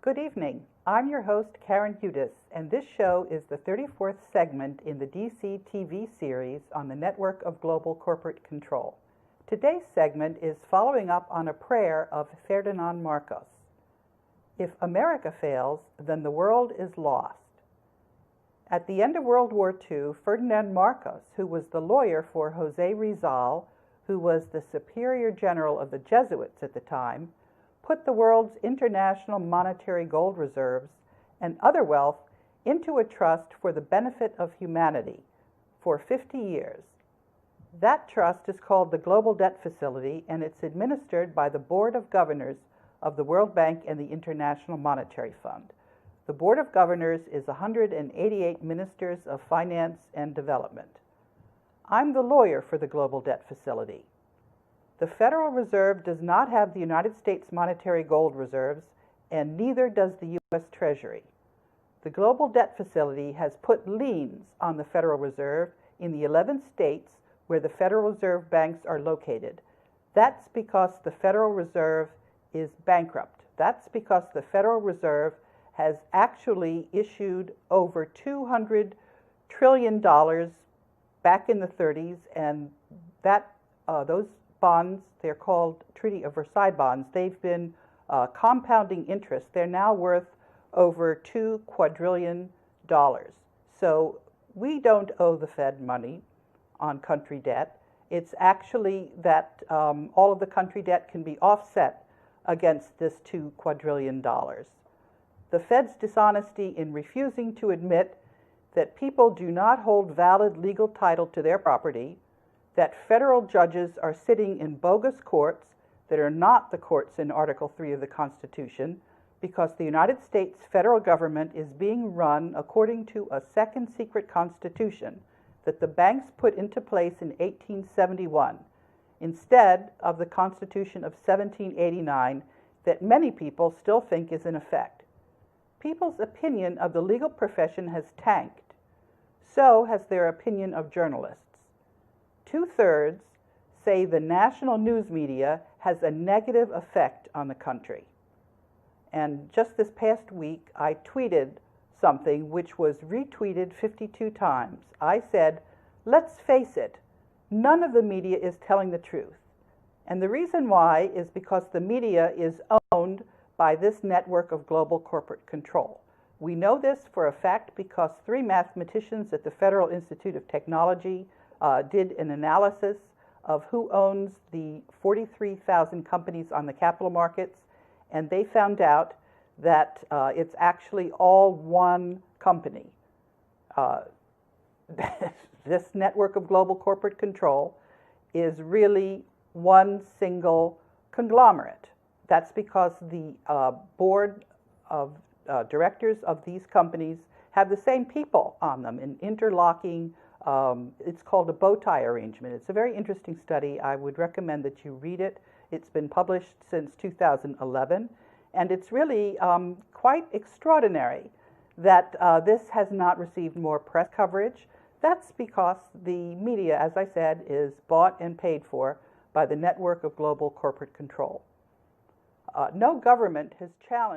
Good evening. I'm your host, Karen Hudis, and this show is the 34th segment in the DC TV series on the network of global corporate control. Today's segment is following up on a prayer of Ferdinand Marcos. If America fails, then the world is lost. At the end of World War II, Ferdinand Marcos, who was the lawyer for José Rizal, who was the superior general of the Jesuits at the time, put the world's international monetary gold reserves and other wealth into a trust for the benefit of humanity for 50 years. That trust is called the Global Debt Facility, and it's administered by the Board of Governors of the World Bank and the International Monetary Fund. The Board of Governors is 188 ministers of finance and development. I'm the lawyer for the Global Debt Facility. The Federal Reserve does not have the United States monetary gold reserves, and neither does the U.S. Treasury. The Global Debt Facility has put liens on the Federal Reserve in the 11 states where the Federal Reserve banks are located. That's because the Federal Reserve is bankrupt. That's because the Federal Reserve has actually issued over $200 trillion back in the 30s, and those bonds, they're called Treaty of Versailles bonds, they've been compounding interest. They're now worth over $2 quadrillion. So we don't owe the Fed money on country debt. It's actually that all of the country debt can be offset against this $2 quadrillion. The Fed's dishonesty in refusing to admit that people do not hold valid legal title to their property, that federal judges are sitting in bogus courts that are not the courts in Article 3 of the Constitution, because the United States federal government is being run according to a second secret constitution that the banks put into place in 1871, instead of the Constitution of 1789 that many people still think is in effect. People's opinion of the legal profession has tanked. So has their opinion of journalists. 2/3 say the national news media has a negative effect on the country. And just this past week, I tweeted something which was retweeted 52 times. I said, let's face it, none of the media is telling the truth. And the reason why is because the media is owned by this network of global corporate control. We know this for a fact because 3 mathematicians at the Federal Institute of Technology did an analysis of who owns the 43,000 companies on the capital markets, and they found out that it's actually all one company. This network of global corporate control is really one single conglomerate. That's because the board of directors of these companies have the same people on them in interlocking. It's called a bow tie arrangement. It's a very interesting study. I would recommend that you read it. It's been published since 2011, and it's really quite extraordinary that this has not received more press coverage. That's because the media, as I said, is bought and paid for by the network of global corporate control. No government has challenged